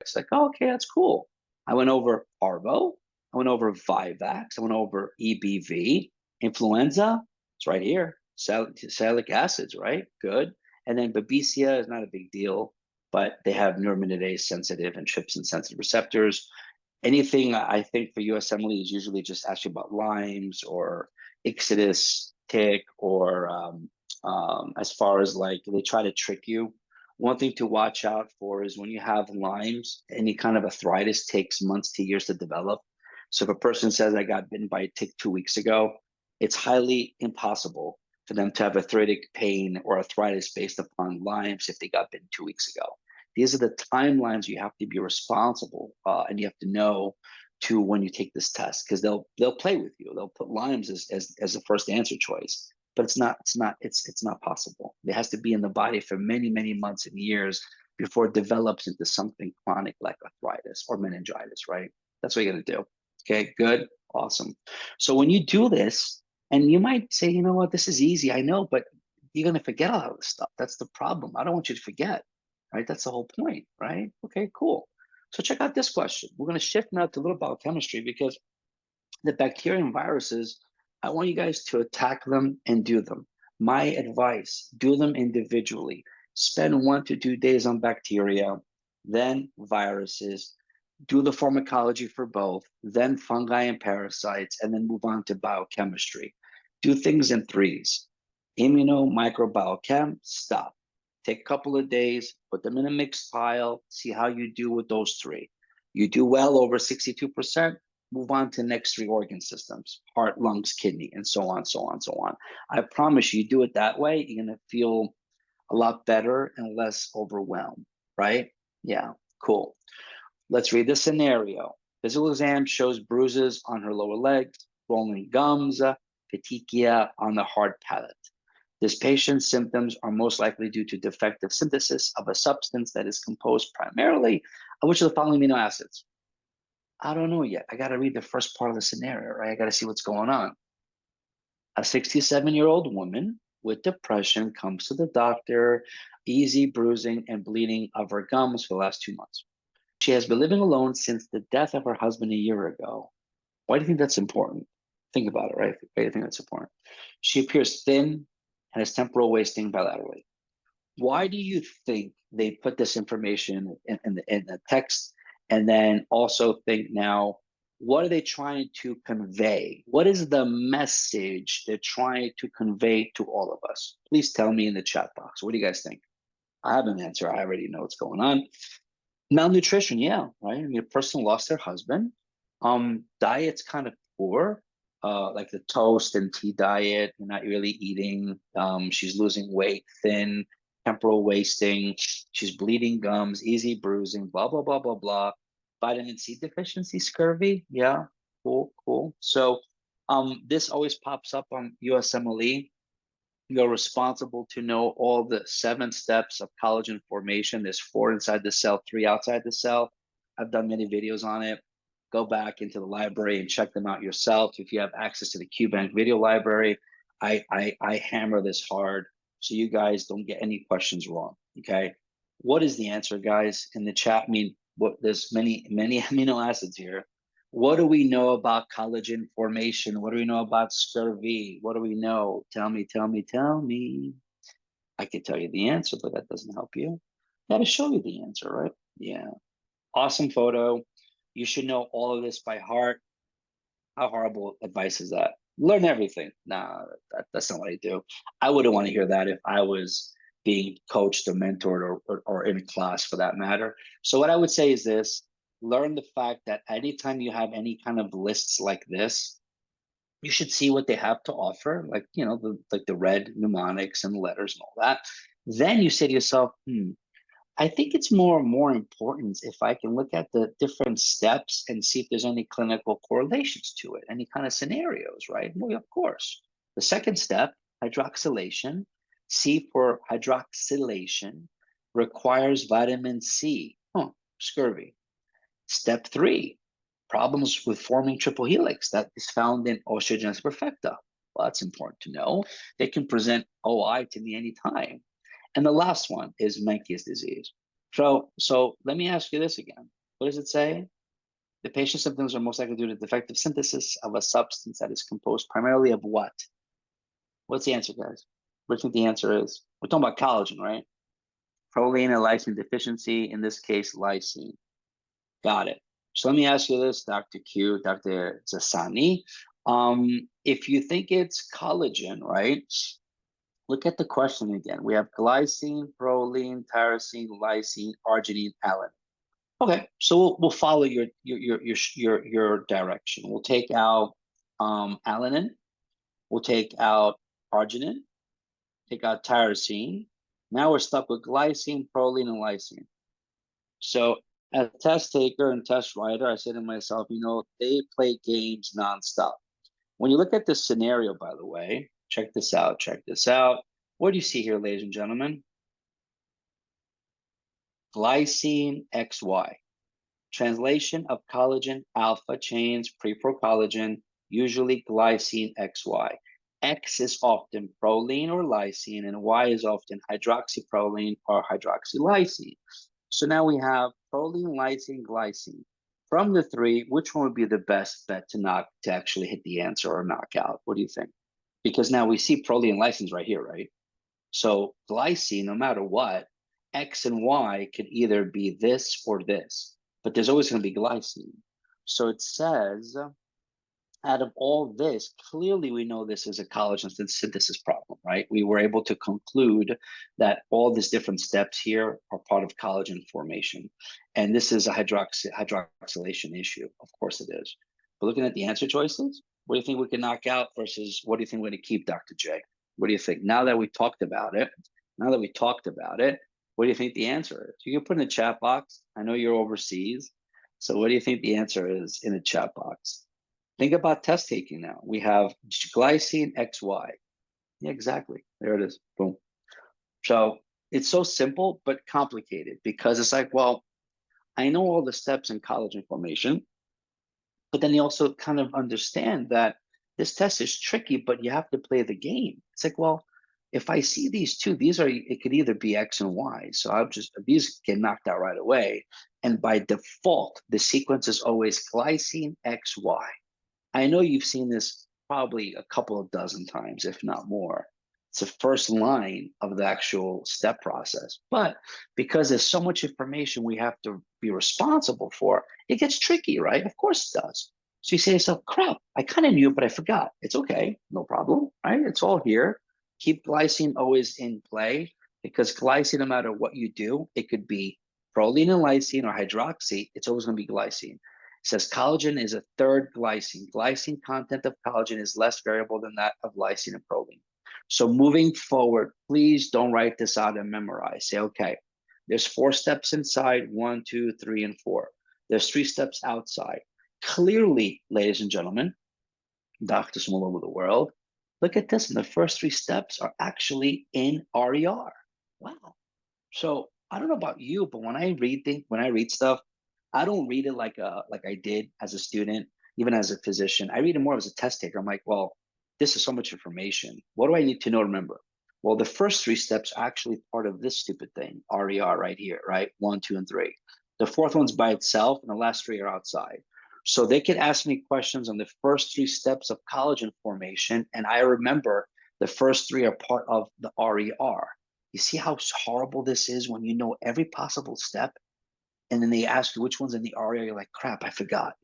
It's like, oh, okay, that's cool. I went over parvo. I went over Vivax. I went over EBV. Influenza, it's right here. Salicylic acids, right? Good. And then Babesia is not a big deal, but they have neuraminidase sensitive and trypsin sensitive receptors. Anything I think for USMLE is usually just actually about Lyme's or Ixodes, tick, or as far as like they try to trick you. One thing to watch out for is when you have Lyme's, any kind of arthritis takes months to years to develop. So if a person says I got bitten by a tick 2 weeks ago, it's highly impossible for them to have arthritic pain or arthritis based upon Lyme's if they got bitten 2 weeks ago. These are the timelines you have to be responsible, and you have to know to when you take this test, because they'll play with you. They'll put Lyme's as the first answer choice, but it's not possible. It has to be in the body for many months and years before it develops into something chronic like arthritis or meningitis. Right? That's what you're gonna do. Okay, good, awesome. So when you do this, and you might say, you know what, this is easy. I know, but you're gonna forget a lot of this stuff. That's the problem. I don't want you to forget. Right? That's the whole point, right? Okay, cool. So check out this question. We're going to shift now to a little biochemistry because the bacteria and viruses, I want you guys to attack them and do them. My advice, do them individually. Spend 1 to 2 days on bacteria, then viruses, do the pharmacology for both, then fungi and parasites, and then move on to biochemistry. Do things in threes. Immuno, microbiochem, stop. Take a couple of days, put them in a mixed pile, see how you do with those three. You do well over 62%, move on to the next three organ systems, heart, lungs, kidney, and so on, so on, so on. I promise you do it that way, you're gonna feel a lot better and less overwhelmed, right? Yeah, cool. Let's read the scenario. Physical exam shows bruises on her lower legs, swollen gums, petechia on the hard palate. This patient's symptoms are most likely due to defective synthesis of a substance that is composed primarily of which of the following amino acids? I don't know yet. I got to read the first part of the scenario, right? I got to see what's going on. A 67-year-old woman with depression comes to the doctor, easy bruising and bleeding of her gums for the last 2 months. She has been living alone since the death of her husband a year ago. Why do you think that's important? Think about it, right? Why do you think that's important? She appears thin and has temporal wasting bilaterally. Why do you think they put this information in the text? And then also think now, what are they trying to convey? What is the message they're trying to convey to all of us? Please tell me in the chat box. What do you guys think? I have an answer. I already know what's going on. Malnutrition, yeah, right? I mean, a person lost their husband. Diet's kind of poor, like the toast and tea diet, you're not really eating. She's losing weight, thin, temporal wasting. She's bleeding gums, easy bruising, blah, blah, blah, blah, blah. Vitamin C deficiency, scurvy. Yeah, cool, cool. So this always pops up on USMLE. You're responsible to know all the 7 steps of collagen formation. There's 4 inside the cell, 3 outside the cell. I've done many videos on it. Go back into the library and check them out yourself. If you have access to the Qbank video library, I hammer this hard so you guys don't get any questions wrong. Okay. What is the answer, guys? In the chat, I mean, there's many amino acids here. What do we know about collagen formation? What do we know about scurvy? What do we know? Tell me, tell me, tell me. I could tell you the answer, but that doesn't help you. I gotta show you the answer, right? Yeah. Awesome photo. You should know all of this by heart. How horrible advice is that? Learn everything. Nah, that's not what I do. I wouldn't want to hear that if I was being coached or mentored or in a class for that matter. So what I would say is this: learn the fact that anytime you have any kind of lists like this, you should see what they have to offer, like like the red mnemonics and letters and all that. Then you say to yourself, I think it's more important if I can look at the different steps and see if there's any clinical correlations to it, any kind of scenarios, right? Well, of course. The second step, hydroxylation, C for hydroxylation, requires vitamin C. Scurvy. Step 3, problems with forming triple helix that is found in osteogenesis perfecta. Well, that's important to know. They can present OI to me anytime. And the last one is Menkes disease. So let me ask you this again. What does it say? The patient's symptoms are most likely due to defective synthesis of a substance that is composed primarily of what? What's the answer, guys? What do you think the answer is? We're talking about collagen, right? Proline and lysine deficiency, in this case, lysine. Got it. So let me ask you this, Dr. Q, Dr. Zasani. If you think it's collagen, right? Look at the question again. We have glycine, proline, tyrosine, lysine, arginine, alanine. Okay, so we'll follow your direction. We'll take out alanine. We'll take out arginine. Take out tyrosine. Now we're stuck with glycine, proline, and lysine. So as a test taker and test writer, I say to myself, they play games nonstop. When you look at this scenario, by the way, check this out. What do you see here, ladies and gentlemen? Glycine XY. Translation of collagen alpha chains, pre-procollagen, usually glycine XY. X is often proline or lysine, and Y is often hydroxyproline or hydroxylysine. So now we have proline, lysine, glycine. From the three, which one would be the best bet to actually hit the answer or knock out? What do you think? Because now we see proline and lysines right here, right? So glycine, no matter what, X and Y could either be this or this, but there's always going to be glycine. So it says, out of all this, clearly we know this is a collagen synthesis problem, right? We were able to conclude that all these different steps here are part of collagen formation. And this is a hydroxylation issue. Of course it is. But looking at the answer choices, what do you think we can knock out versus what do you think we're going to keep, Dr. J? What do you think? Now that we talked about it, what do you think the answer is? You can put in the chat box. I know you're overseas. So what do you think the answer is in the chat box? Think about test taking now. We have glycine XY. Yeah, exactly. There it is. Boom. So it's so simple, but complicated because it's like, well, I know all the steps in collagen formation, but then you also kind of understand that this test is tricky, but you have to play the game. It's like, well, if I see these two, it could either be X and Y. So these get knocked out right away. And by default, the sequence is always glycine XY. I know you've seen this probably a couple of dozen times, if not more. It's the first line of the actual step process. But because there's so much information we have to be responsible for, it gets tricky, right? Of course it does. So you say to yourself, crap, I kind of knew, but I forgot. It's okay, no problem, right? It's all here. Keep glycine always in play because glycine, no matter what you do, it could be proline and lysine or hydroxy, it's always going to be glycine. It says collagen is a third glycine. Glycine content of collagen is less variable than that of lysine and proline. So moving forward, please don't write this out and memorize. Say, okay, there's 4 steps inside, 1, 2, 3, and 4. There's 3 steps outside. Clearly, ladies and gentlemen, doctors from all over the world, look at this. And the first 3 steps are actually in RER. Wow. So I don't know about you, but when I read stuff, I don't read it like I did as a student, even as a physician. I read it more as a test taker. I'm like, well, this is so much information. What do I need to know to remember? Well, the first 3 steps are actually part of this stupid thing, RER right here, right? 1, 2, and 3. The 4th one's by itself, and the last 3 are outside. So they could ask me questions on the first 3 steps of collagen formation, and I remember the first 3 are part of the RER. You see how horrible this is when you know every possible step, and then they ask you which one's in the RER, you're like, crap, I forgot.